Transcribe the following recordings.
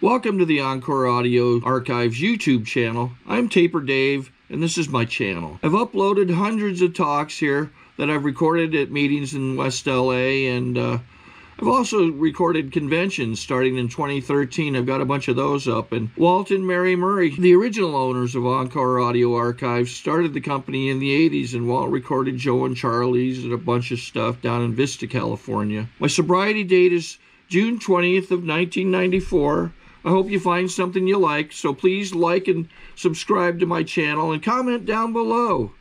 Welcome to the Encore Audio Archives YouTube channel. I'm Taper Dave, and this is my channel. I've uploaded hundreds of talks here that I've recorded at meetings in West LA, and I've also recorded conventions starting in 2013. I've got a bunch of those up. And Walt and Mary Murray, the original owners of Encore Audio Archives, started the company in the 80s, and Walt recorded Joe and Charlie's and a bunch of stuff down in Vista, California. My sobriety date is June 20th of 1994. I hope you find something you like, so please like and subscribe to my channel and comment down below.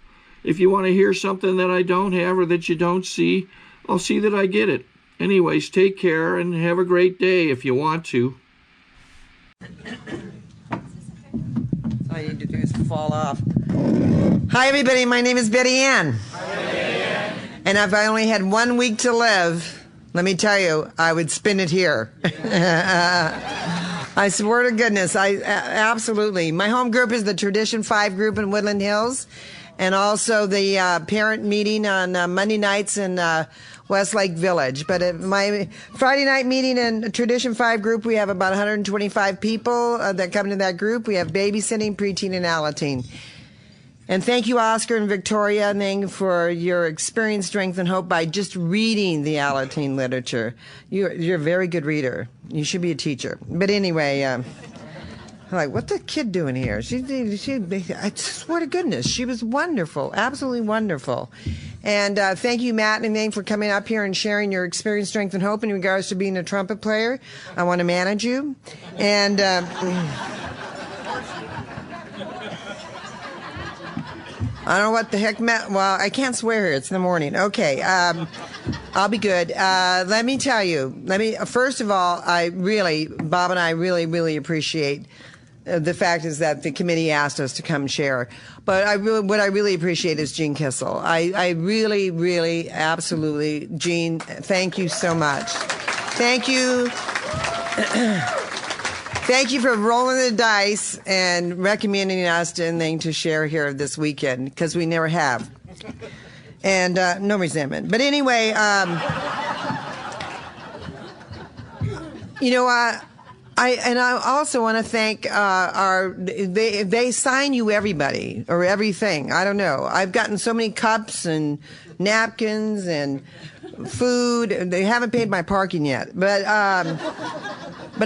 If you want to hear something that I don't have or that you don't see, I'll see that I get it. Anyways, take care and have a great day if you want to. All you need to do is fall off. Hi, everybody. My name is Betty Ann. Hi, Betty Ann. And if I only had 1 week to live, let me tell you, I would spend it here. I swear to goodness, absolutely. My home group is the Tradition 5 group in Woodland Hills, and also the parent meeting on Monday nights in Westlake Village. But at my Friday night meeting in Tradition 5 group, we have about 125 people that come to that group. We have babysitting, preteen, and Alateen. And thank you, Oscar and Victoria Ning, for your experience, strength, and hope by just reading the Alateen literature. You're a very good reader. You should be a teacher. But anyway, I'm like, what's the kid doing here? I swear to goodness, she was wonderful, absolutely wonderful. And thank you, Matt and Ning, for coming up here and sharing your experience, strength, and hope in regards to being a trumpet player. I want to manage you. And I don't know what the heck meant. Well, I can't swear here. It's in the morning. Okay. I'll be good. Let me tell you. First of all, Bob and I really appreciate the fact is that the committee asked us to come share. But what I really appreciate is Gene Kissel. I really, absolutely, Gene, thank you so much. Thank you. Thank you for rolling the dice and recommending us to share here this weekend, because we never have. And no resentment. But anyway, I also want to thank they sign you everybody or everything. I don't know. I've gotten so many cups and napkins and food. They haven't paid my parking yet, but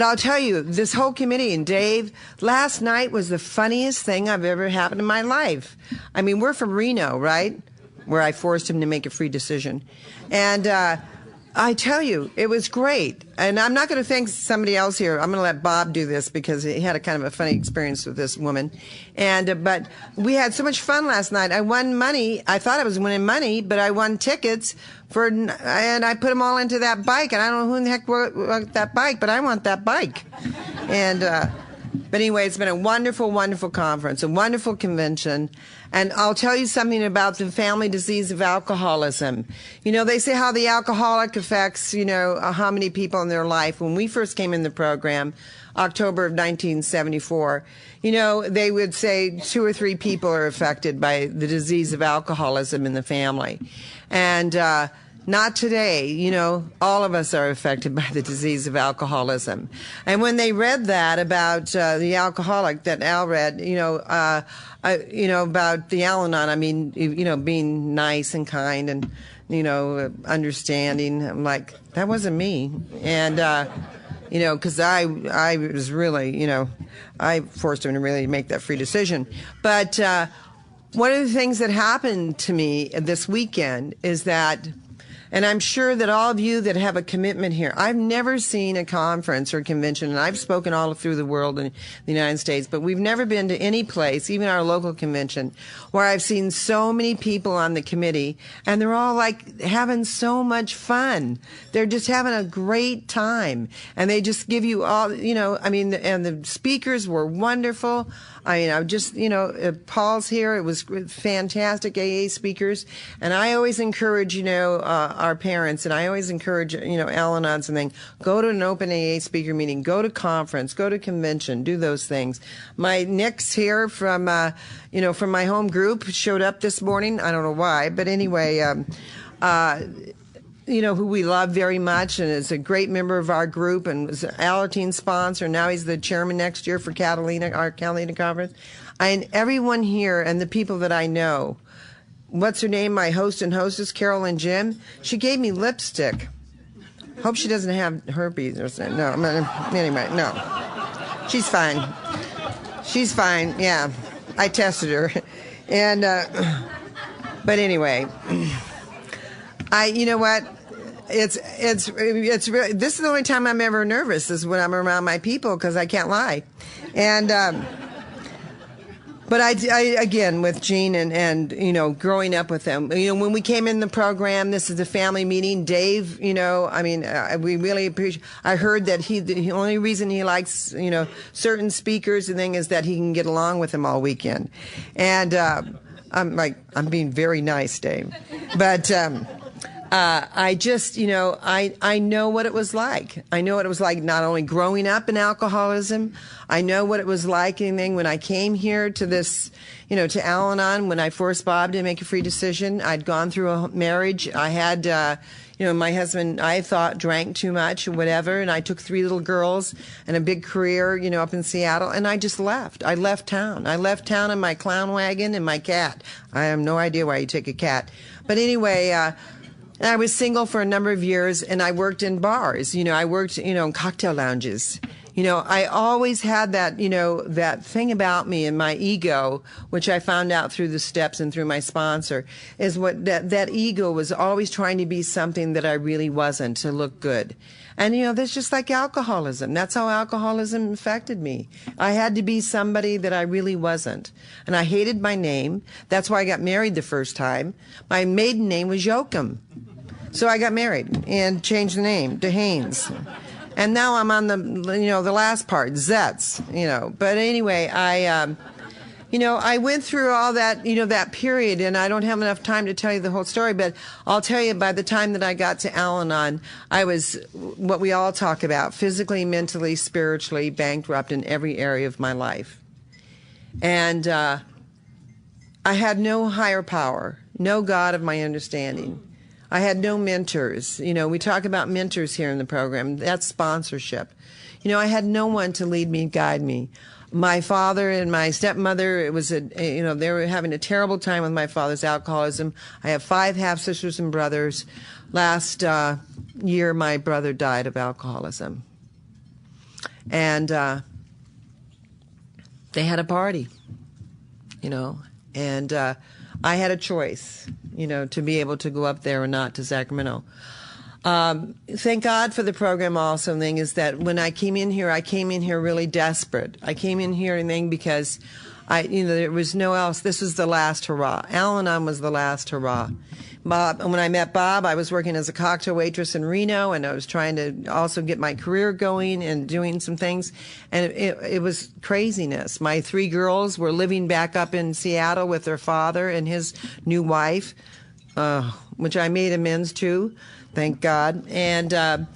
I'll tell you, this whole committee, and Dave, last night was the funniest thing I've ever happened in my life. I mean, we're from Reno, right? Where I forced him to make a free decision. And I tell you, it was great. And I'm not going to thank somebody else here. I'm going to let Bob do this because he had a kind of a funny experience with this woman. And but we had so much fun last night. I won money. I thought I was winning money, but I won tickets and I put them all into that bike. And I don't know who in the heck wrote that bike, but I want that bike. And but anyway, it's been a wonderful, wonderful conference, a wonderful convention. And I'll tell you something about the family disease of alcoholism. You know, they say how the alcoholic affects, how many people in their life. When we first came in the program, October of 1974, they would say 2 or 3 people are affected by the disease of alcoholism in the family. And not today, all of us are affected by the disease of alcoholism. And when they read that about the alcoholic that Al read, about the Al-Anon, I mean, being nice and kind and, understanding. I'm like, that wasn't me. And, because I was really, I forced him to really make that free decision. But one of the things that happened to me this weekend is that, and I'm sure that all of you that have a commitment here, I've never seen a conference or convention, and I've spoken all through the world in the United States, but we've never been to any place, even our local convention, where I've seen so many people on the committee, and they're all like having so much fun. They're just having a great time, and they just give you all, and the speakers were wonderful. I just, Paul's here. It was fantastic AA speakers. And I always encourage, our parents, and I always encourage, Al-Anons and things, go to an open AA speaker meeting, go to conference, go to convention, do those things. My Nick's here from my home group showed up this morning. I don't know why, but anyway, who we love very much and is a great member of our group and was an Alateen sponsor. Now he's the chairman next year for our Catalina conference. And everyone here and the people that I know, what's her name, my host and hostess, Carol and Jim, she gave me lipstick. Hope she doesn't have herpes or something. No, anyway, no. She's fine. She's fine, yeah. I tested her. And, but anyway, you know what? It's really, this is the only time I'm ever nervous is when I'm around my people because I can't lie. And, but I again, with Gene and growing up with them, when we came in the program, this is a family meeting. Dave, we really appreciate. I heard that the only reason he likes, certain speakers and thing is that he can get along with them all weekend. And I'm being very nice, Dave, but. I just, I know what it was like. I know what it was like not only growing up in alcoholism, I know what it was like when I came here to this, to Al-Anon, when I forced Bob to make a free decision. I'd gone through a marriage. I had, my husband, I thought, drank too much or whatever, and I took 3 little girls and a big career, up in Seattle, and I just left. I left town. I left town in my clown wagon and my cat. I have no idea why you take a cat. But anyway, I was single for a number of years, and I worked in bars. I worked, in cocktail lounges. I always had that, that thing about me and my ego, which I found out through the steps and through my sponsor, is what that ego was always trying to be something that I really wasn't, to look good. And, that's just like alcoholism. That's how alcoholism affected me. I had to be somebody that I really wasn't. And I hated my name. That's why I got married the first time. My maiden name was Joachim. So I got married and changed the name to Haynes. And now I'm on the last part, Zetz, But anyway, I went through all that, that period, and I don't have enough time to tell you the whole story, but I'll tell you, by the time that I got to Al-Anon, I was what we all talk about, physically, mentally, spiritually bankrupt in every area of my life. And I had no higher power, no God of my understanding. I had no mentors. We talk about mentors here in the program. That's sponsorship. I had no one to lead me, guide me. My father and my stepmother, it was they were having a terrible time with my father's alcoholism. I have 5 half-sisters and brothers. Last year, my brother died of alcoholism. And they had a party, and I had a choice, to be able to go up there or not to Sacramento. Thank God for the program also. The thing is that when I came in here really desperate. I came in here because there was no else. This was the last hurrah. Al-Anon was the last hurrah. Bob, when I met Bob, I was working as a cocktail waitress in Reno, and I was trying to also get my career going and doing some things. And it was craziness. My 3 girls were living back up in Seattle with their father and his new wife, which I made amends to, thank God. And I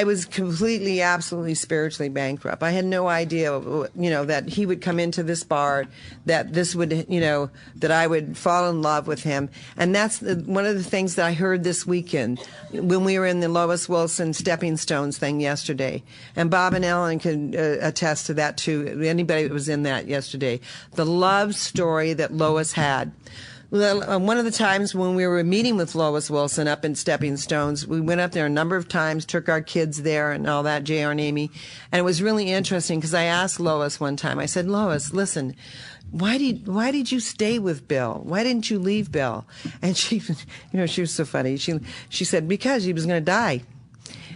was completely, absolutely spiritually bankrupt. I had no idea, that he would come into this bar, that this would, that I would fall in love with him. And that's one of the things that I heard this weekend when we were in the Lois Wilson Stepping Stones thing yesterday. And Bob and Ellen can attest to that too, anybody that was in that yesterday. The love story that Lois had. One of the times when we were meeting with Lois Wilson up in Stepping Stones, we went up there a number of times, took our kids there and all that, JR and Amy. And it was really interesting because I asked Lois one time, I said, Lois, listen, why did you stay with Bill? Why didn't you leave Bill? And she, she was so funny. She said, because he was going to die.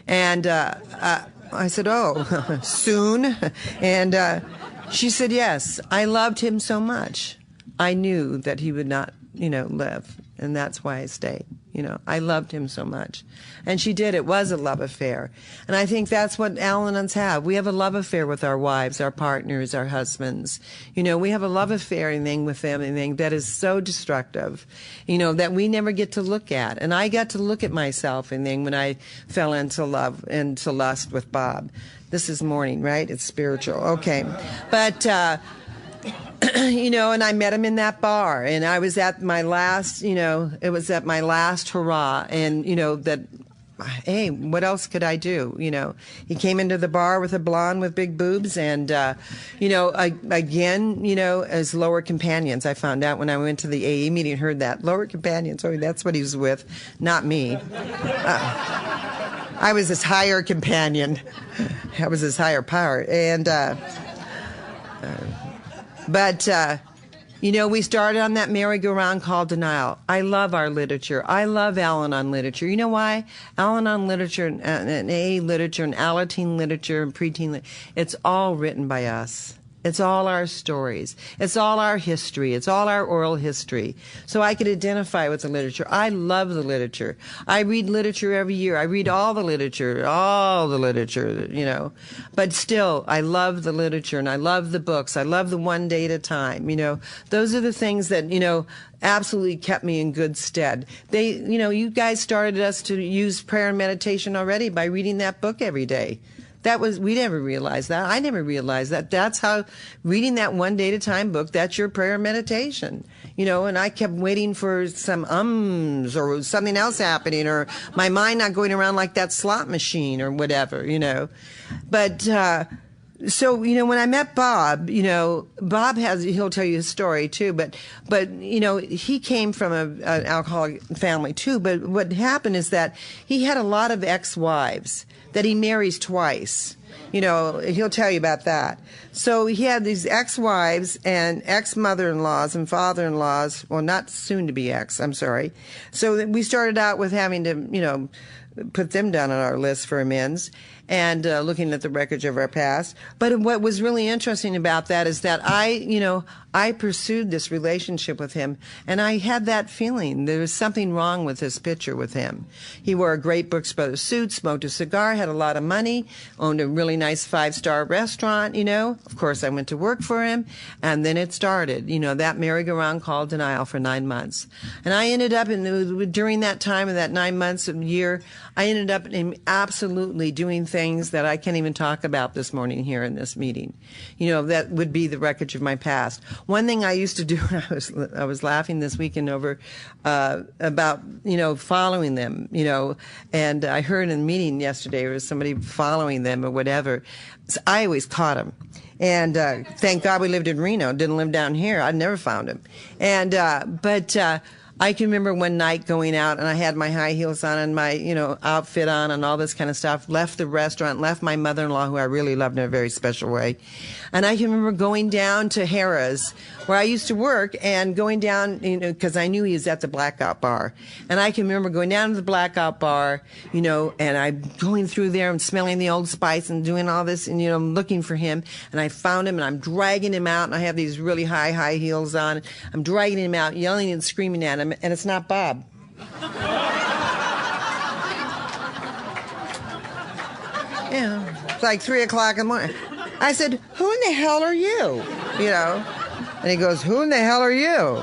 And I said, oh, soon? And she said, yes, I loved him so much. I knew that he would not, live. And that's why I stayed. I loved him so much. And she did. It was a love affair. And I think that's what Al-Anons have. We have a love affair with our wives, our partners, our husbands. We have a love affair with them that is so destructive, that we never get to look at. And I got to look at myself when I fell into love and to lust with Bob. This is morning, right? It's spiritual. Okay. But and I met him in that bar, and I was at my last, it was at my last hurrah, and, hey, what else could I do? He came into the bar with a blonde with big boobs, and, again, as lower companions. I found out when I went to the AA meeting and heard that. Lower companions, that's what he was with, not me. I was his higher companion. I was his higher power. And, we started on that merry-go-round called denial. I love our literature. I love Al-Anon literature. You know why? Al-Anon literature and AA literature and Alateen literature and preteen it's all written by us. It's all our stories. It's all our history. It's all our oral history. So I could identify with the literature. I love the literature. I read literature every year. I read all the literature, But still, I love the literature, and I love the books. I love the one day at a time, Those are the things that, absolutely kept me in good stead. You guys started us to use prayer and meditation already by reading that book every day. We never realized that. I never realized that. That's how reading that one day at a time book, that's your prayer and meditation. And I kept waiting for some or something else happening, or my mind not going around like that slot machine or whatever, But, so, when I met Bob, Bob he'll tell you his story too, but, he came from an alcoholic family too, but what happened is that he had a lot of ex-wives that he marries twice. He'll tell you about that. So he had these ex-wives and ex-mother-in-laws and father-in-laws, well, not soon to be ex, I'm sorry. So we started out with having to, put them down on our list for amends and looking at the wreckage of our past. But what was really interesting about that is that I pursued this relationship with him, and I had that feeling there was something wrong with this picture with him. He wore a great Brooks Brothers suit, smoked a cigar, had a lot of money, owned a really nice 5-star restaurant, Of course, I went to work for him, and then it started, that merry-go-round called denial for 9 months. And I ended up, during that time of that 9 months of year, I ended up in absolutely doing things that I can't even talk about this morning here in this meeting. That would be the wreckage of my past. One thing I used to do, I was laughing this weekend over about, following them, and I heard in a meeting yesterday there was somebody following them or whatever. So I always caught them. And thank God we lived in Reno, didn't live down here. I never found him. And I can remember one night going out, and I had my high heels on and my, outfit on and all this kind of stuff, left the restaurant, left my mother-in-law, who I really loved in a very special way. And I can remember going down to Harrah's, where I used to work, and going down, because I knew he was at the Blackout Bar. And I can remember going down to the Blackout Bar, and I'm going through there and smelling the Old Spice and doing all this, and, looking for him. And I found him, and I'm dragging him out, and I have these really high heels on. I'm dragging him out, yelling and screaming at him, and it's not Bob. It's like 3 o'clock in the morning. I said, "Who in the hell are you?" And he goes, "Who in the hell are you?"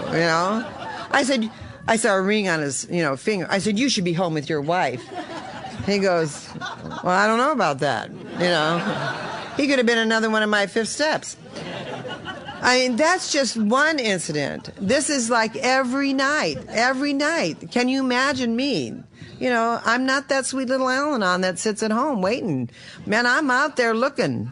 I said, I saw a ring on his, finger. I said, "You should be home with your wife." He goes, "Well, I don't know about that." He could have been another one of my 5th steps. I mean, that's just one incident. This is like every night. Can you imagine me? I'm not that sweet little Al-Anon that sits at home waiting. Man, I'm out there looking,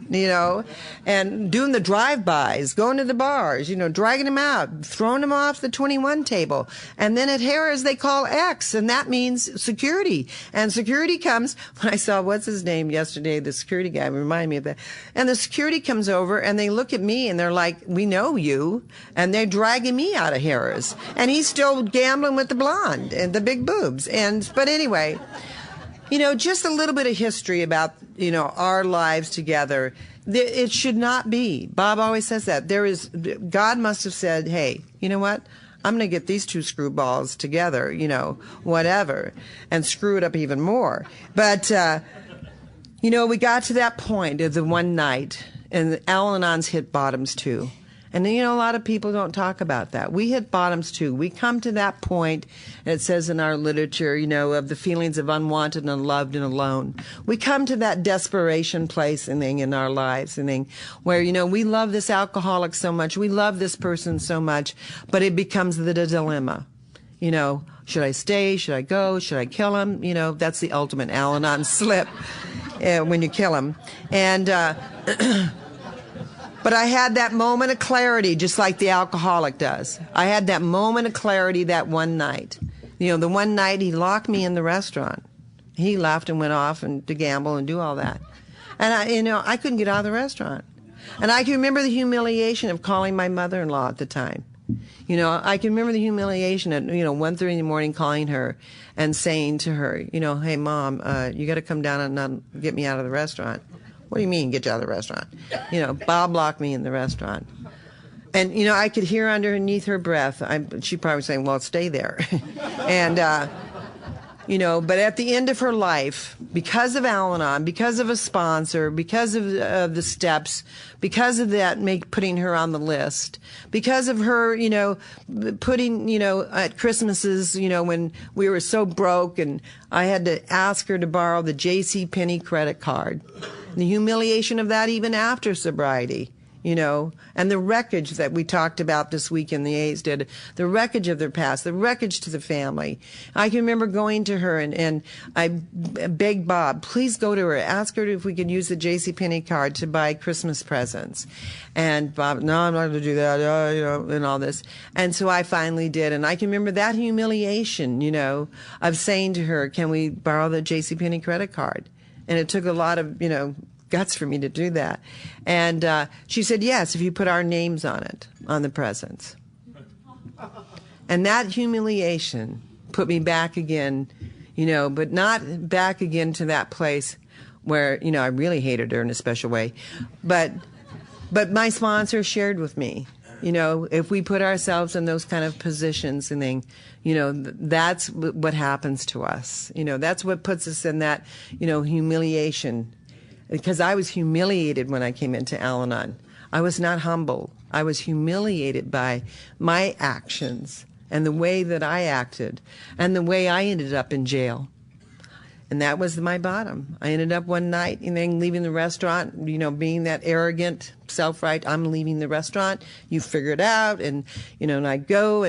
and doing the drive-bys, going to the bars, dragging them out, throwing them off the 21 table. And then at Harrah's, they call X, and that means security. And security comes, when I saw, what's his name yesterday, the security guy, reminded me of that. And the security comes over, and they look at me, and they're like, "We know you." And they're dragging me out of Harrah's. And he's still gambling with the blonde and the big boobs. But anyway, just a little bit of history about, our lives together. It should not be. Bob always says that. God must have said, "Hey, you know what? I'm going to get these 2 screwballs together, whatever, and screw it up even more." But, we got to that point of the one night, and the Al-Anons hit bottoms too. And you know, a lot of people don't talk about that. We hit bottoms too. We come to that point, it says in our literature, you know, of the feelings of unwanted and unloved and alone. We come to that desperation place and thing in our lives and thing where, you know, we love this alcoholic so much, we love this person so much, but it becomes the dilemma. You know, should I stay? Should I go? Should I kill him? You know, that's the ultimate Al-Anon slip when you kill him. And, but I had that moment of clarity, just like the alcoholic does. I had that moment of clarity that one night. You know, the one night he locked me in the restaurant. He left and went off and to gamble and do all that. And I couldn't get out of the restaurant. And I can remember the humiliation of calling my mother-in-law at the time. You know, I can remember the humiliation at, 1:30 in the morning, calling her and saying to her, hey, Mom, you got to come down and get me out of the restaurant. What do you mean, get you out of the restaurant? Bob locked me in the restaurant. And, I could hear underneath her breath, she probably was saying, well, stay there. And, but at the end of her life, because of Al-Anon, because of a sponsor, because of the steps, because of that, putting her on the list, because of her, putting, at Christmases, when we were so broke and I had to ask her to borrow the J.C. Penney credit card. The humiliation of that even after sobriety, and the wreckage that we talked about this week in the A's did, the wreckage of their past, the wreckage to the family. I can remember going to her and I begged Bob, please go to her, ask her if we could use the JCPenney card to buy Christmas presents. And Bob, no, I'm not going to do that, and all this. And so I finally did. And I can remember that humiliation, of saying to her, can we borrow the JCPenney credit card? And it took a lot of, guts for me to do that. And she said, yes, if you put our names on it, on the presents. And that humiliation put me back again, but not back again to that place where, I really hated her in a special way. But my sponsor shared with me, if we put ourselves in those kind of positions and things, that's what happens to us. That's what puts us in that, humiliation. Because I was humiliated when I came into Al-Anon. I was not humble. I was humiliated by my actions and the way that I acted and the way I ended up in jail. And that was my bottom. I ended up one night and then leaving the restaurant, being that arrogant, self-right, I'm leaving the restaurant, you figure it out. And, and I go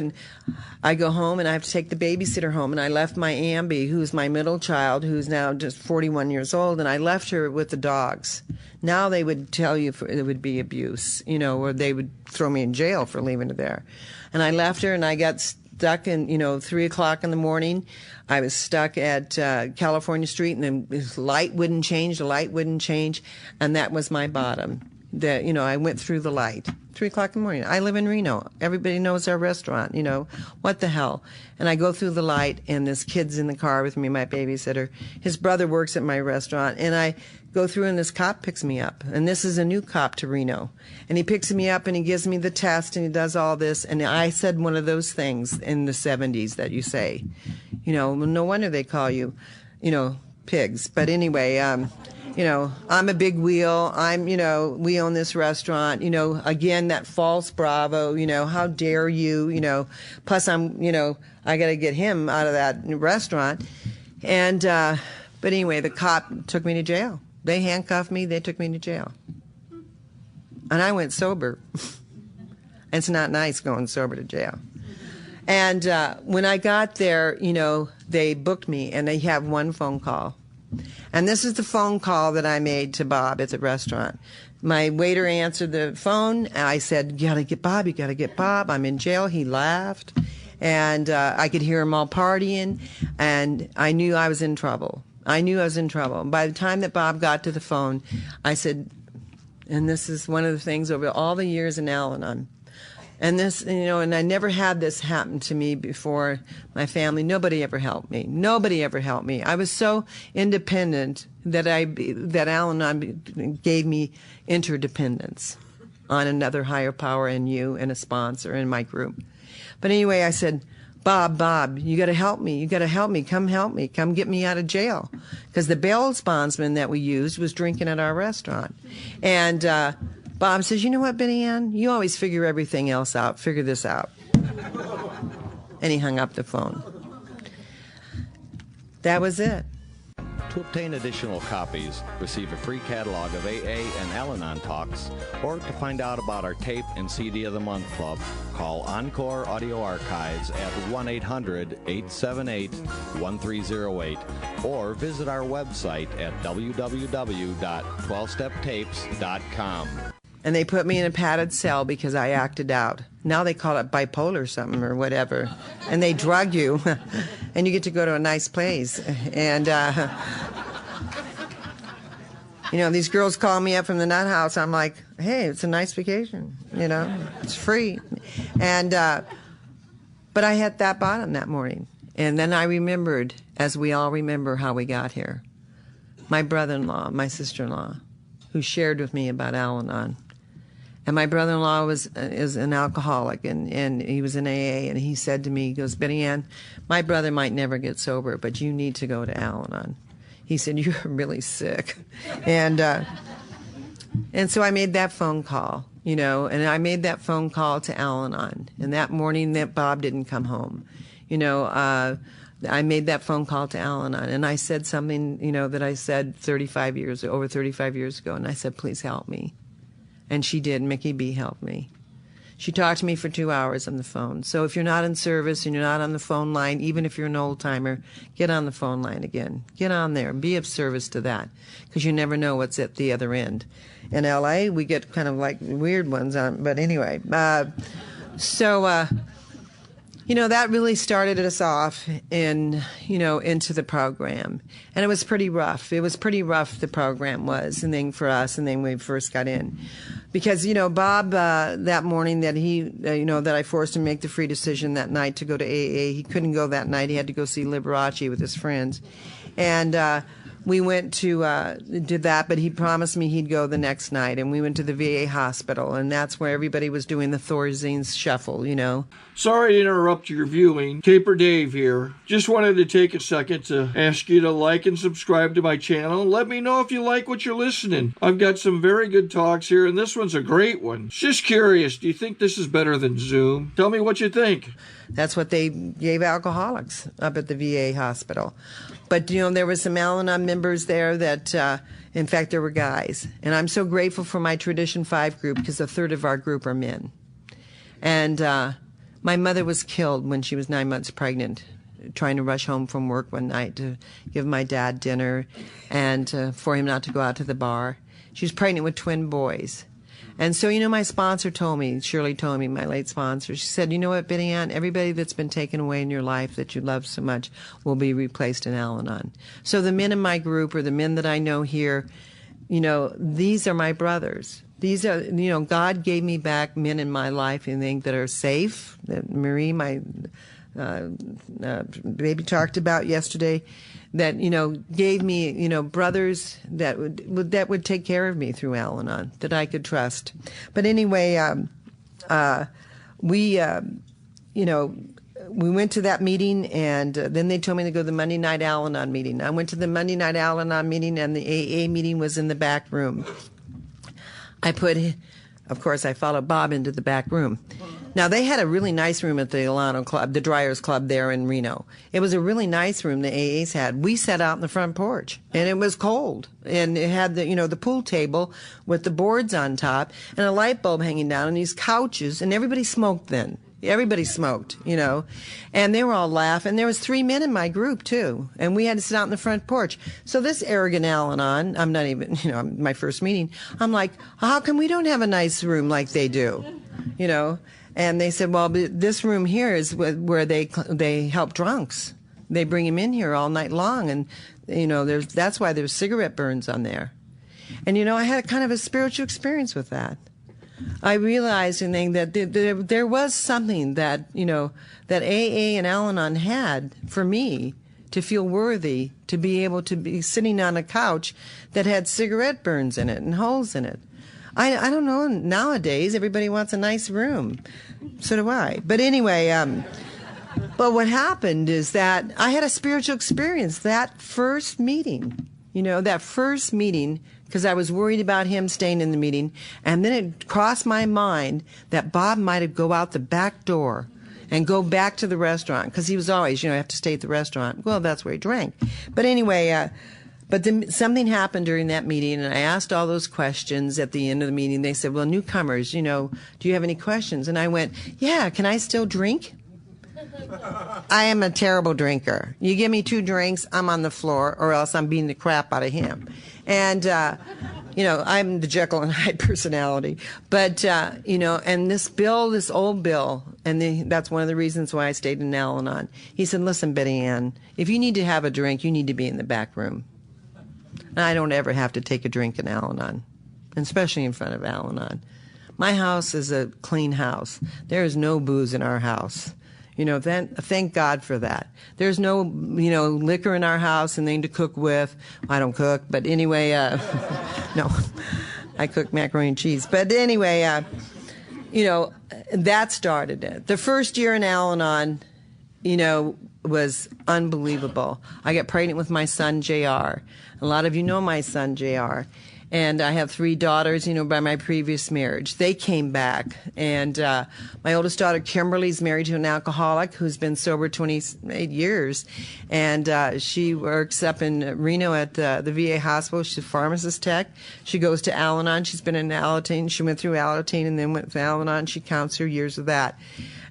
home and I have to take the babysitter home. And I left my Ambi, who's my middle child, who's now just 41 years old, and I left her with the dogs. Now they would tell you it would be abuse, or they would throw me in jail for leaving her there. And I left her and I got stuck in, 3 o'clock in the morning. I was stuck at California Street, and the light wouldn't change, and that was my bottom. I went through the light. 3 o'clock in the morning. I live in Reno. Everybody knows our restaurant, what the hell. And I go through the light, and this kid's in the car with me, my babysitter. His brother works at my restaurant, and I go through, and this cop picks me up. And this is a new cop to Reno. And he picks me up, and he gives me the test, and he does all this. And I said one of those things in the 70s that you say. No wonder they call you, pigs. But anyway, I'm a big wheel. We own this restaurant. Again, that false bravo. How dare you? Plus, I got to get him out of that restaurant. And but anyway, the cop took me to jail. They handcuffed me. They took me to jail, and I went sober. It's not nice going sober to jail. And when I got there, they booked me, and they have one phone call. And this is the phone call that I made to Bob at the restaurant. My waiter answered the phone, and I said, you got to get Bob, you got to get Bob. I'm in jail. He laughed, and I could hear him all partying, and I knew I was in trouble. And by the time that Bob got to the phone, I said, and this is one of the things over all the years in Al-Anon, and this, and I never had this happen to me before. My family, nobody ever helped me. I was so independent that Al-Anon gave me interdependence on another higher power and you and a sponsor in my group. But anyway, I said, Bob, you got to help me. Come help me. Come get me out of jail. Because the bail bondsman that we used was drinking at our restaurant. And Bob says, you know what, Betty Ann? You always figure everything else out. Figure this out. And he hung up the phone. That was it. To obtain additional copies, receive a free catalog of AA and Al-Anon talks, or to find out about our tape and CD of the Month Club, call Encore Audio Archives at 1-800-878-1308, or visit our website at www.12steptapes.com. And they put me in a padded cell because I acted out. Now they call it bipolar something or whatever. And they drug you, and you get to go to a nice place. And, these girls call me up from the nut house. I'm like, hey, it's a nice vacation. It's free. And, but I hit that bottom that morning. And then I remembered, as we all remember how we got here, my brother-in-law, my sister-in-law, who shared with me about Al-Anon. And my brother-in-law is an alcoholic, and he was in AA, and he said to me, he goes, Betty Ann, my brother might never get sober, but you need to go to Al-Anon. He said, you're really sick. And so I made that phone call, and I made that phone call to Al-Anon. And that morning that Bob didn't come home, I made that phone call to Al-Anon, and I said something, that I said over 35 years ago, and I said, please help me. And she did. Mickey B. helped me. She talked to me for 2 hours on the phone. So if you're not in service and you're not on the phone line, even if you're an old-timer, get on the phone line again. Get on there. Be of service to that, because you never know what's at the other end. In L.A., we get kind of like weird ones on, but anyway. That really started us off into the program. And it was pretty rough. It was pretty rough, the program was, and then for us, and then when we first got in. Because, Bob, that morning that that I forced him to make the free decision that night to go to AA, he couldn't go that night. He had to go see Liberace with his friends. And we went to did that, but he promised me he'd go the next night, and we went to the VA hospital, and that's where everybody was doing the Thorazine shuffle, Sorry to interrupt your viewing. Taper Dave here. Just wanted to take a second to ask you to like and subscribe to my channel. Let me know if you like what you're listening. I've got some very good talks here, and this one's a great one. Just curious, do you think this is better than Zoom? Tell me what you think. That's what they gave alcoholics up at the VA hospital. But, there were some Al-Anon members there that, in fact, there were guys. And I'm so grateful for my Tradition 5 group, because a third of our group are men. And my mother was killed when she was 9 months pregnant, trying to rush home from work one night to give my dad dinner and for him not to go out to the bar. She was pregnant with twin boys. And so, my sponsor told me, Shirley told me, my late sponsor, she said, you know what, Betty Ann, everybody that's been taken away in your life that you love so much will be replaced in Al-Anon. So the men in my group, or the men that I know here, these are my brothers. These are, God gave me back men in my life, I think, that are safe, that Marie, my baby, talked about yesterday, that, gave me, brothers that would take care of me through Al-Anon, that I could trust. But anyway, we went to that meeting, and then they told me to go to the Monday night Al-Anon meeting. I went to the Monday night Al-Anon meeting, and the AA meeting was in the back room. Of course, I followed Bob into the back room. Now, they had a really nice room at the Alano Club, the Dryers Club there in Reno. It was a really nice room the AAs had. We sat out in the front porch, and it was cold. And it had the pool table with the boards on top and a light bulb hanging down and these couches, and everybody smoked then. Everybody smoked, and they were all laughing. There was 3 men in my group, too, and we had to sit out in the front porch. So this arrogant Al-Anon, I'm not even, my first meeting, I'm like, how come we don't have a nice room like they do, And they said, well, this room here is where they help drunks. They bring them in here all night long, and, that's why there's cigarette burns on there. And, I had kind of a spiritual experience with that. I realized that there was something that, that AA and Al-Anon had for me to feel worthy to be able to be sitting on a couch that had cigarette burns in it and holes in it. I don't know, nowadays everybody wants a nice room. So do I. But anyway, but what happened is that I had a spiritual experience that first meeting. That first meeting because I was worried about him staying in the meeting. And then it crossed my mind that Bob might have go out the back door and go back to the restaurant, because he was always, have to stay at the restaurant. Well, that's where he drank. But anyway, but then something happened during that meeting, and I asked all those questions at the end of the meeting. They said, well, newcomers, do you have any questions? And I went, yeah, can I still drink? I am a terrible drinker. You give me 2 drinks, I'm on the floor, or else I'm beating the crap out of him. And, I'm the Jekyll and Hyde personality. But, and this old Bill, and that's one of the reasons why I stayed in Al-Anon. He said, listen, Betty Ann, if you need to have a drink, you need to be in the back room. And I don't ever have to take a drink in Al-Anon, especially in front of Al-Anon. My house is a clean house. There is no booze in our house. Thank God for that. There's no, liquor in our house and anything to cook with. I don't cook, but anyway, no, I cook macaroni and cheese. But anyway, that started it. The first year in Al-Anon, was unbelievable. I got pregnant with my son, JR. A lot of you know my son, JR. And I have 3 daughters, by my previous marriage. They came back. And my oldest daughter, Kimberly's married to an alcoholic who's been sober 28 years. And she works up in Reno at the VA hospital. She's a pharmacist tech. She goes to Al-Anon. She's been in Alateen. She went through Alateen and then went to Al-Anon. She counts her years of that.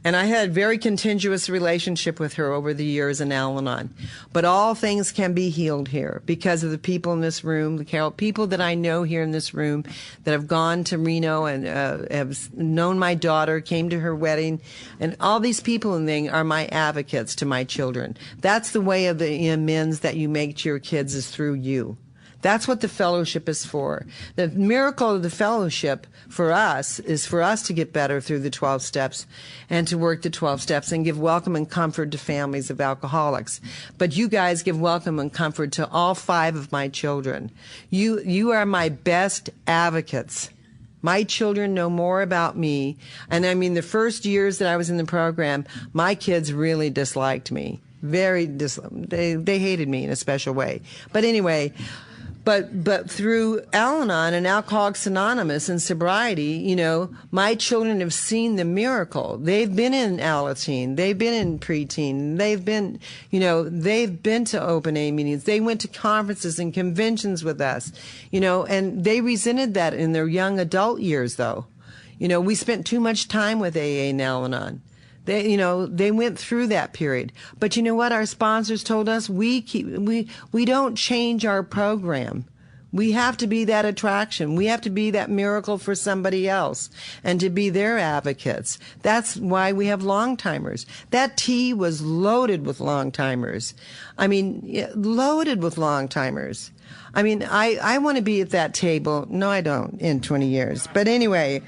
And I had a very continuous relationship with her over the years in Al-Anon. But all things can be healed here because of the people in this room, the people that I know here in this room that have gone to Reno and have known my daughter, came to her wedding. And all these people in there are my advocates to my children. That's the way of the amends that you make to your kids is through you. That's what the fellowship is for. The miracle of the fellowship for us is for us to get better through the 12 steps and to work the 12 steps and give welcome and comfort to families of alcoholics. But you guys give welcome and comfort to all 5 of my children. You are my best advocates. My children know more about me. And I mean, the first years that I was in the program, my kids really disliked me. They hated me in a special way. But anyway, But through Al-Anon and Alcoholics Anonymous and sobriety, my children have seen the miracle. They've been in Alateen. They've been in preteen. They've been to open A meetings. They went to conferences and conventions with us, and they resented that in their young adult years, though. We spent too much time with AA and Al-Anon. They went through that period. But you know what? Our sponsors told us we don't change our program. We have to be that attraction. We have to be that miracle for somebody else and to be their advocates. That's why we have long-timers. That tea was loaded with long-timers. I mean, loaded with long-timers. I mean, I want to be at that table. No, I don't in 20 years. But anyway,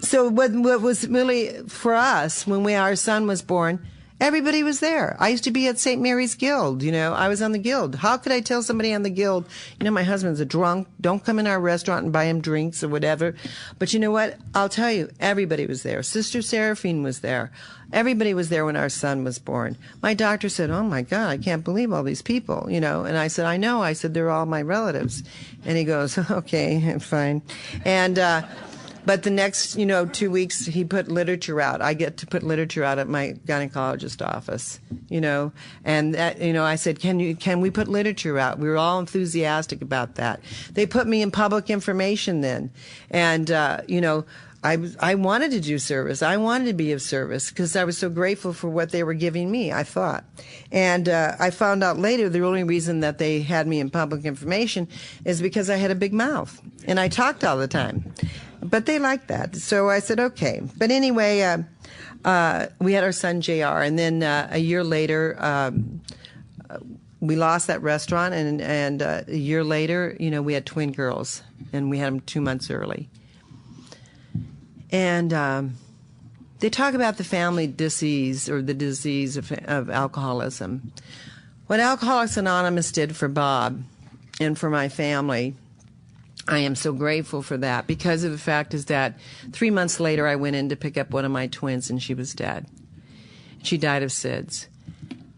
so what was really for us when our son was born, everybody was there. I used to be at St. Mary's Guild. I was on the Guild. How could I tell somebody on the Guild, my husband's a drunk, don't come in our restaurant and buy him drinks or whatever. But you know what? I'll tell you, everybody was there. Sister Seraphine was there. Everybody was there when our son was born. My doctor said, oh my God, I can't believe all these people, And I said, I know. I said, they're all my relatives. And he goes, okay, fine. And, but the next, 2 weeks, he put literature out. I get to put literature out at my gynecologist office, and that, I said, can we put literature out? We were all enthusiastic about that. They put me in public information then. And, I wanted to do service. I wanted to be of service because I was so grateful for what they were giving me, I thought. And I found out later the only reason that they had me in public information is because I had a big mouth and I talked all the time. But they liked that. So I said, okay. But anyway, we had our son, JR. And then a year later, we lost that restaurant. And a year later, we had twin girls. And we had them 2 months early. And they talk about the family disease or the disease of alcoholism. What Alcoholics Anonymous did for Bob and for my family, I am so grateful for that because of the fact is that 3 months later I went in to pick up one of my twins and she was dead. She died of SIDS.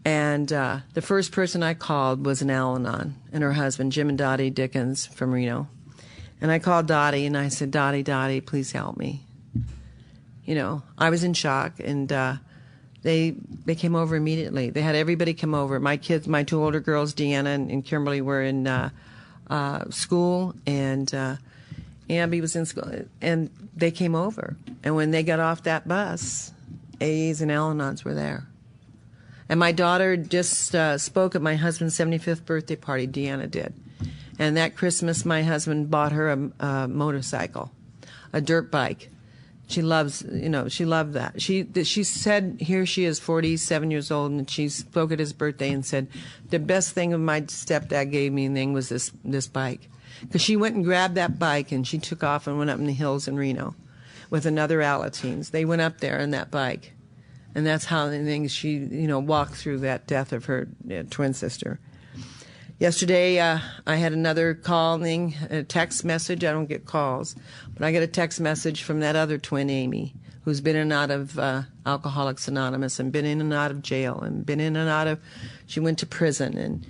And the first person I called was an Al-Anon and her husband, Jim and Dottie Dickens from Reno. And I called Dottie and I said, Dottie, please help me. You know, I was in shock, and they came over immediately. They had everybody come over. My kids, my two older girls, Deanna and Kimberly, were in school, and Abby was in school, and they came over. And when they got off that bus, AAs and Al-Anons were there. And my daughter just spoke at my husband's 75th birthday party, Deanna did. And that Christmas, my husband bought her a motorcycle, a dirt bike. She loves, you know, she loved that. She said, here she is, 47 years old, and she spoke at his birthday and said, the best thing my stepdad gave me was this bike. Because she went and grabbed that bike, and she took off and went up in the hills in Reno with another Alateens. They went up there on that bike. And that's how she, you know, walked through that death of her twin sister. Yesterday, I had another calling, a text message. I don't get calls, but I get a text message from that other twin, Amy, who's been in and out of Alcoholics Anonymous and been in and out of jail and been in and out of, she went to prison. And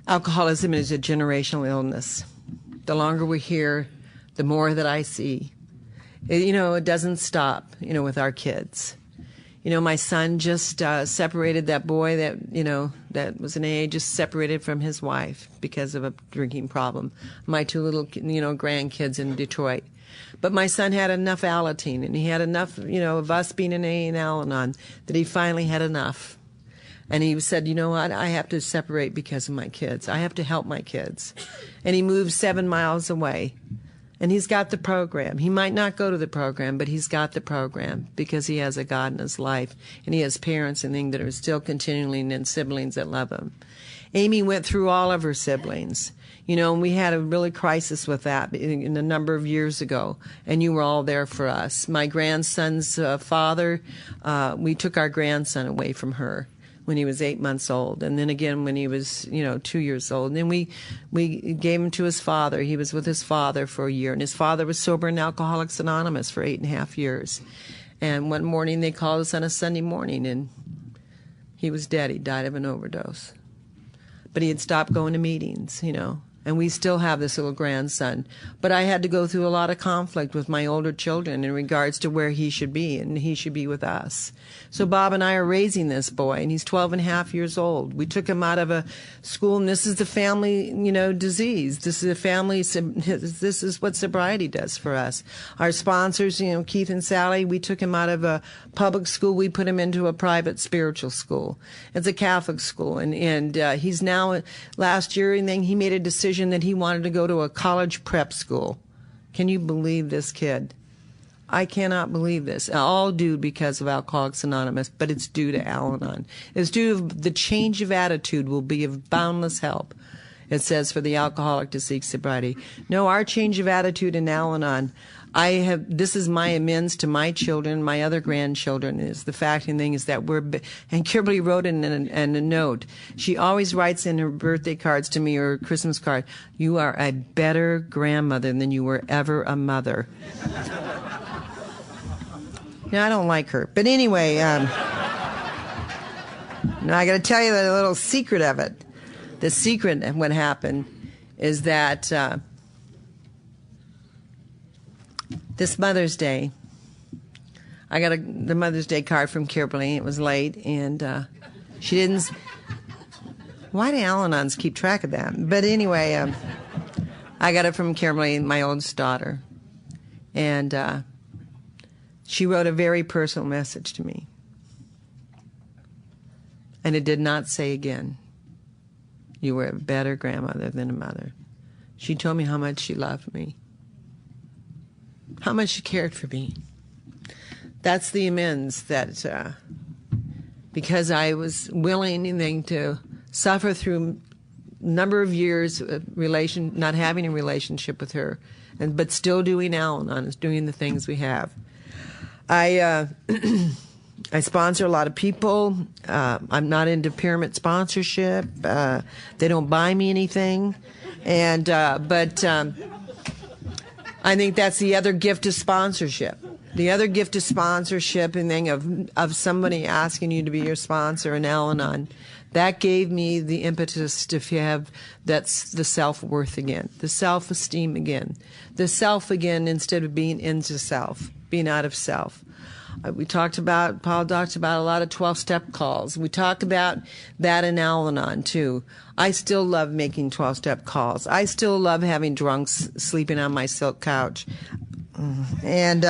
alcoholism is a generational illness. The longer we're here, the more that I see. You know, it doesn't stop, you know, with our kids. You know, my son just separated that boy that, you know, that was an AA, just separated from his wife because of a drinking problem. My two little, you know, grandkids in Detroit. But my son had enough Alateen, and he had enough, you know, of us being an AA and Al-Anon, that he finally had enough. And he said, you know what, I have to separate because of my kids. I have to help my kids. And he moved 7 miles away. And he's got the program. He might not go to the program, but he's got the program because he has a God in his life. And he has parents and things that are still continuing, and siblings that love him. Amy went through all of her siblings. You know, and we had a really crisis with that in a number of years ago. And you were all there for us. My grandson's father, we took our grandson away from her when he was 8 months old, and then again when he was, you know, 2 years old. And then we gave him to his father. He was with his father for a year, and his father was sober in Alcoholics Anonymous for 8.5 years. And one morning they called us on a Sunday morning, and he was dead. He died of an overdose. But he had stopped going to meetings, you know. And we still have this little grandson. But I had to go through a lot of conflict with my older children in regards to where he should be, and he should be with us. So Bob and I are raising this boy, and he's 12.5 years old. We took him out of a school, and this is the family, you know, disease. This is a family, this is what sobriety does for us. Our sponsors, you know, Keith and Sally, we took him out of a public school. We put him into a private spiritual school. It's a Catholic school, and he's now, last year, and then he made a decision that he wanted to go to a college prep school. Can you believe this kid? I cannot believe this. All due because of Alcoholics Anonymous, but it's due to Al-Anon. It's due to the change of attitude will be of boundless help. It says for the alcoholic to seek sobriety. No, our change of attitude in Al-Anon, this is my amends to my children, my other grandchildren, is the fact and thing is that and Kimberly wrote in a note, she always writes in her birthday cards to me or Christmas card, you are a better grandmother than you were ever a mother. Now, I don't like her. But anyway, now I got to tell you the little secret of it. The secret of what happened is that this Mother's Day, I got the Mother's Day card from Kimberly. It was late, and she didn't. Why do Al-Anons keep track of that? But anyway, I got it from Kimberly, my oldest daughter, and she wrote a very personal message to me, and it did not say again, you were a better grandmother than a mother. She told me how much she loved me, how much she cared for me. That's the amends that, because I was willing to suffer through a number of years of not having a relationship with her, but still doing Al-Anon, doing the things we have. I sponsor a lot of people. I'm not into pyramid sponsorship. They don't buy me anything, but I think that's the other gift of sponsorship. The other gift is sponsorship and thing of somebody asking you to be your sponsor in Al-Anon. That gave me the impetus to have that's the self-worth again, the self-esteem again, the self again instead of being into self, being out of self. Paul talked about a lot of 12-step calls. We talk about that in Al-Anon too. I still love making 12-step calls. I still love having drunks sleeping on my silk couch. And,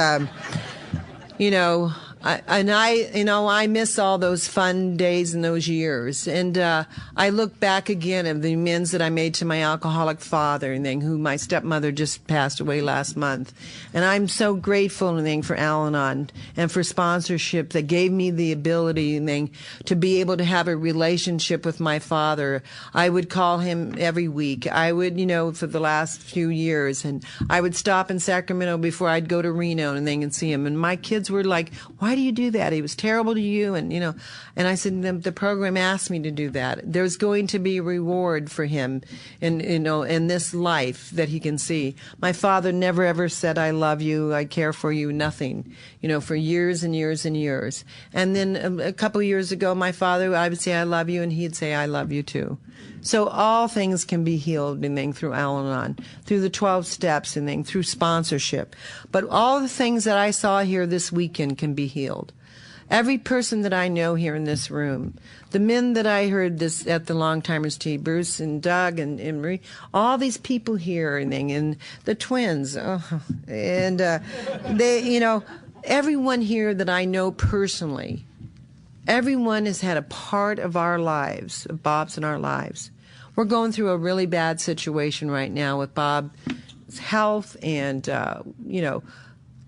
I miss all those fun days and those years. And I look back again at the amends that I made to my alcoholic father, and then who my stepmother just passed away last month. And I'm so grateful for Al-Anon and for sponsorship that gave me the ability to be able to have a relationship with my father. I would call him every week. I would, for the last few years, and I would stop in Sacramento before I'd go to Reno and see him. And my kids were like, "Why do you do that? He was terrible to you." And I said, the program asked me to do that. There's going to be a reward for him in this life that he can see. My father never ever said, "I love you, I care for you," nothing, for years and years and years. And then a couple of years ago, my father, I would say, "I love you," and he'd say, "I love you too." So all things can be healed through Al-Anon, through the 12 steps through sponsorship. But all the things that I saw here this weekend can be healed. Every person that I know here in this room, the men that I heard this at the Long Timers Tea, Bruce and Doug and Marie, all these people here and the twins, everyone here that I know personally, everyone has had a part of our lives, of Bob's in our lives. We're going through a really bad situation right now with Bob's health and,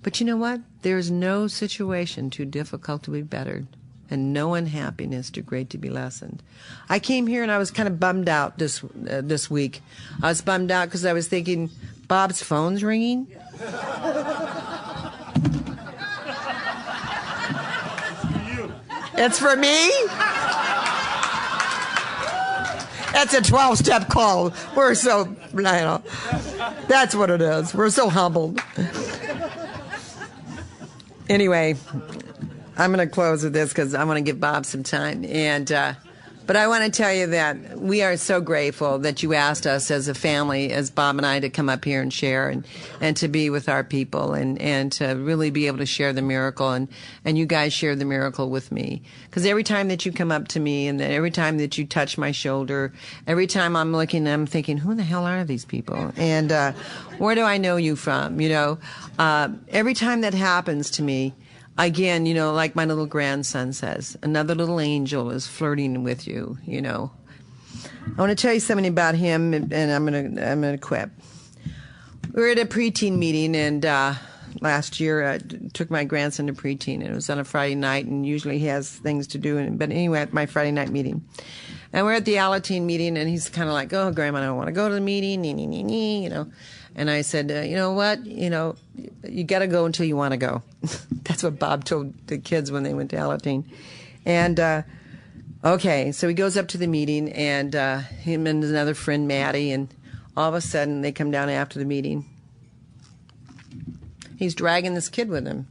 but you know what? There's no situation too difficult to be bettered, and no unhappiness too great to be lessened. I came here and I was kind of bummed out this week. I was bummed out because I was thinking, Bob's phone's ringing. It's for me? That's a 12-step call. We're so, that's what it is. We're so humbled. Anyway, I'm going to close with this because I want to give Bob some time. But I want to tell you that we are so grateful that you asked us as a family, as Bob and I, to come up here and share and to be with our people and to really be able to share the miracle. And you guys share the miracle with me. Because every time that you come up to me and every time that you touch my shoulder, every time I'm looking, I'm thinking, who the hell are these people? And where do I know you from? Every time that happens to me, again, like my little grandson says, another little angel is flirting with you, I want to tell you something about him, and I'm gonna quit. We were at a preteen meeting, and last year I took my grandson to preteen, and it was on a Friday night, and usually he has things to do. But anyway, at my Friday night meeting, and we're at the Alateen meeting, and he's kind of like, "Oh, Grandma, I don't want to go to the meeting, And I said, you know what? You got to go until you want to go. That's what Bob told the kids when they went to Alateen. And, okay, so he goes up to the meeting, and him and another friend, Maddie, and all of a sudden they come down after the meeting. He's dragging this kid with him.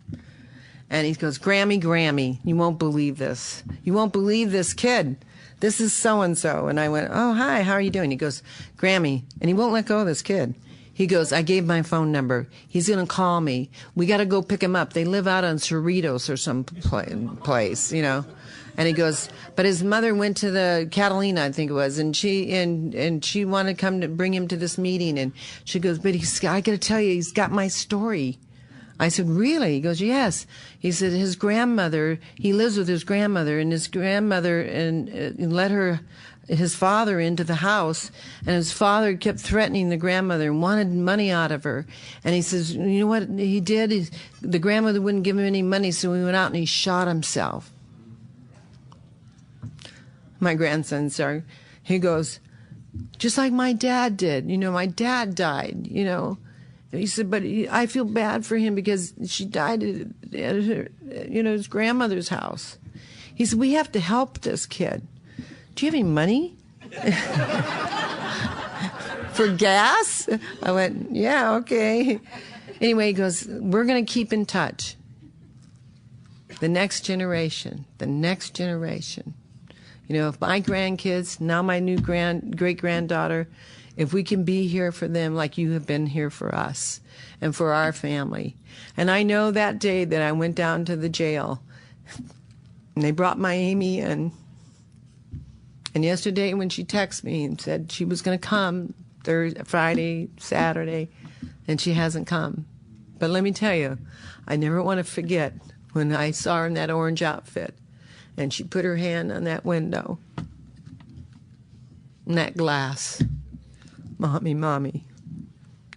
And he goes, Grammy, you won't believe this. You won't believe this kid. This is so-and-so. And I went, oh, hi, how are you doing? He goes, Grammy. And he won't let go of this kid. He goes, I gave my phone number. He's going to call me. We got to go pick him up. They live out on Cerritos or some place, And he goes, but his mother went to the Catalina, I think it was, and she wanted to come to bring him to this meeting. And she goes, but I got to tell you, he's got my story. I said, really? He goes, yes. He said his grandmother, he lives with his grandmother, and his grandmother let his father into the house, and his father kept threatening the grandmother and wanted money out of her. And he says, you know what he did? The grandmother wouldn't give him any money, so he went out and he shot himself. My grandson, sorry. He goes, just like my dad did. My dad died, He said, but I feel bad for him because she died at her, his grandmother's house. He said, we have to help this kid. Do you have any money? For gas? I went, yeah, okay. Anyway, he goes, we're going to keep in touch. the next generation, the next generation. You know, if my grandkids, now my new great-granddaughter, if we can be here for them like you have been here for us and for our family. And I know that day that I went down to the jail and they brought my Amy in. And yesterday when she texted me and said she was going to come Thursday, Friday, Saturday, and she hasn't come. But let me tell you, I never want to forget when I saw her in that orange outfit and she put her hand on that window and that glass. Mommy, Mommy,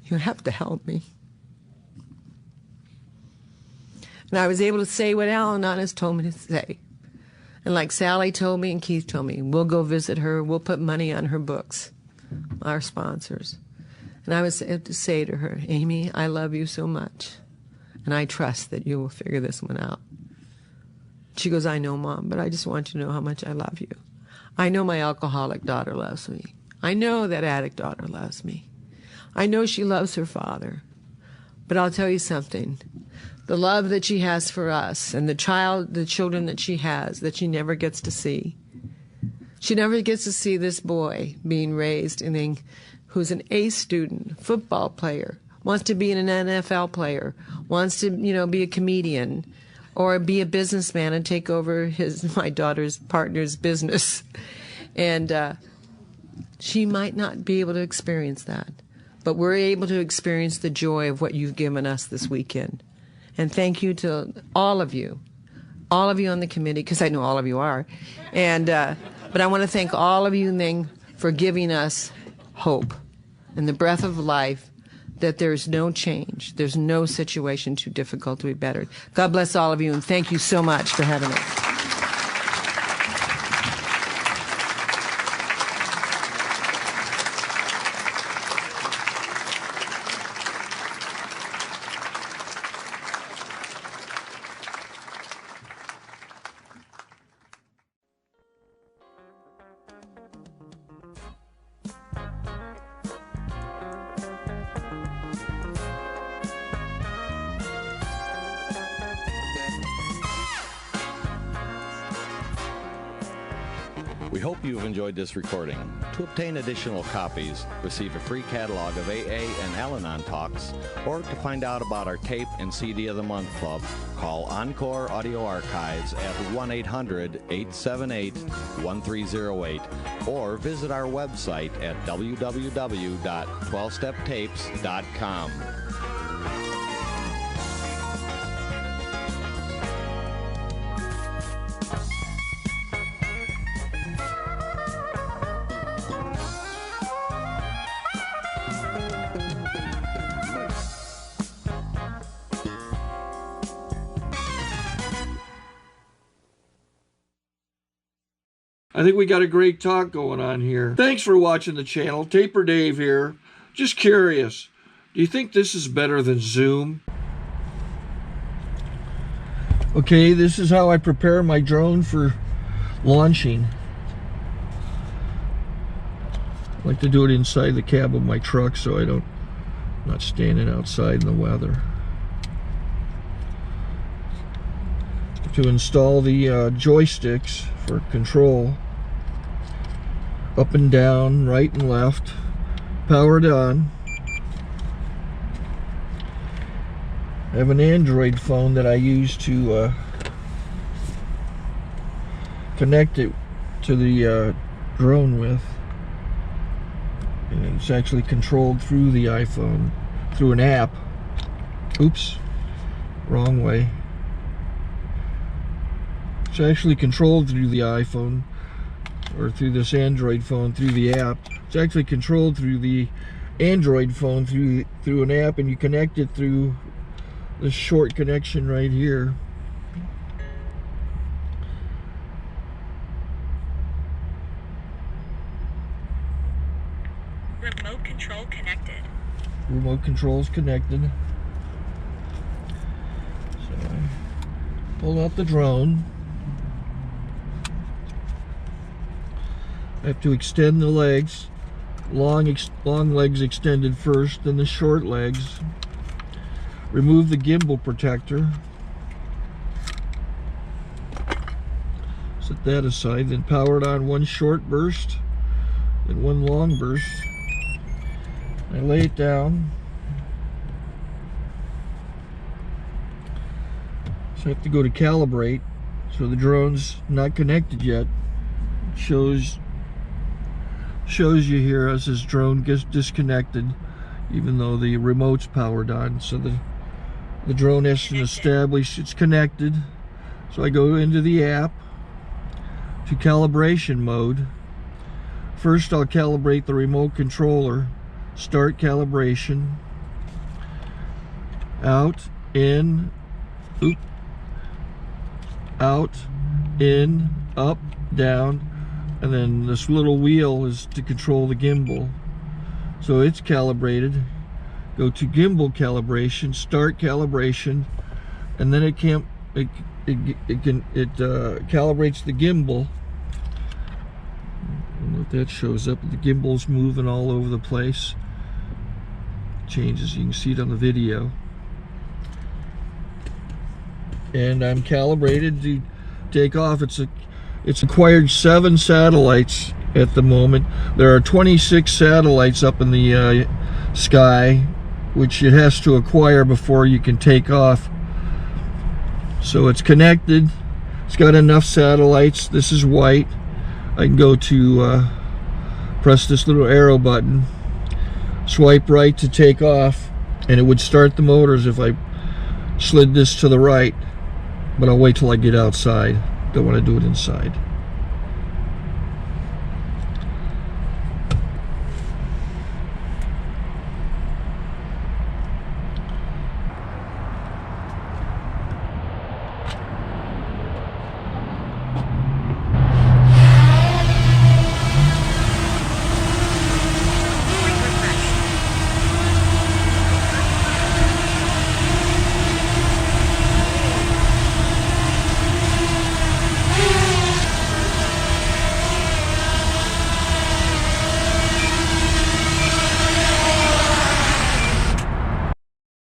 you have to help me. And I was able to say what Al-Anon has told me to say. And like Sally told me and Keith told me, we'll go visit her, we'll put money on her books, our sponsors. And I was able to say to her, Amy, I love you so much, and I trust that you will figure this one out. She goes, I know, Mom, but I just want you to know how much I love you. I know my alcoholic daughter loves me. I know that addict daughter loves me. I know she loves her father. But I'll tell you something. The love that she has for us and the children that she has that she never gets to see. She never gets to see this boy being raised in who's an A student, football player, wants to be an NFL player, wants to, be a comedian or be a businessman and take over my daughter's partner's business. And she might not be able to experience that. But we're able to experience the joy of what you've given us this weekend. And thank you to all of you on the committee, because I know all of you are. And but I want to thank all of you for giving us hope and the breath of life that there's no change. There's no situation too difficult to be bettered. God bless all of you, and thank you so much for having us. We hope you've enjoyed this recording. To obtain additional copies, receive a free catalog of AA and Al-Anon talks, or to find out about our tape and CD of the Month Club, call Encore Audio Archives at 1-800-878-1308, or visit our website at www.12steptapes.com. I think we got a great talk going on here. Thanks for watching the channel. Taper Dave here. Just curious, do you think this is better than Zoom? Okay, this is how I prepare my drone for launching. I like to do it inside the cab of my truck so I'm not standing outside in the weather. To install the joysticks for control, up and down, right and left, powered on. I have an Android phone that I use to connect it to the drone with, and it's actually controlled through the iPhone, through an app. Oops, wrong way. It's actually controlled through the iPhone, or through this Android phone, through the app. It's actually controlled through the Android phone, through an app, and you connect it through this short connection right here. Remote control connected. Remote control's connected. So I pull out the drone. I have to extend the legs, long legs extended first, then the short legs. Remove the gimbal protector. Set that aside, then power it on one short burst and one long burst. I lay it down. So I have to go to calibrate. So the drone's not connected yet. It shows you here as this drone gets disconnected, even though the remote's powered on. So the drone has to establish it's connected. So I go into the app to calibration mode. First I'll calibrate the remote controller. Start calibration. Out, in, oop, out, in, up, down, and then this little wheel is to control the gimbal. So it's calibrated. Go to gimbal calibration, start calibration, and then it calibrates the gimbal. I don't know if that shows up. The gimbal's moving all over the place. Changes, you can see it on the video. And I'm calibrated to take off. It's acquired 7 satellites at the moment. There are 26 satellites up in the sky, which it has to acquire before you can take off. So it's connected. It's got enough satellites. This is white. I can go to press this little arrow button, swipe right to take off, and it would start the motors if I slid this to the right. But I'll wait till I get outside. Don't want to do it inside.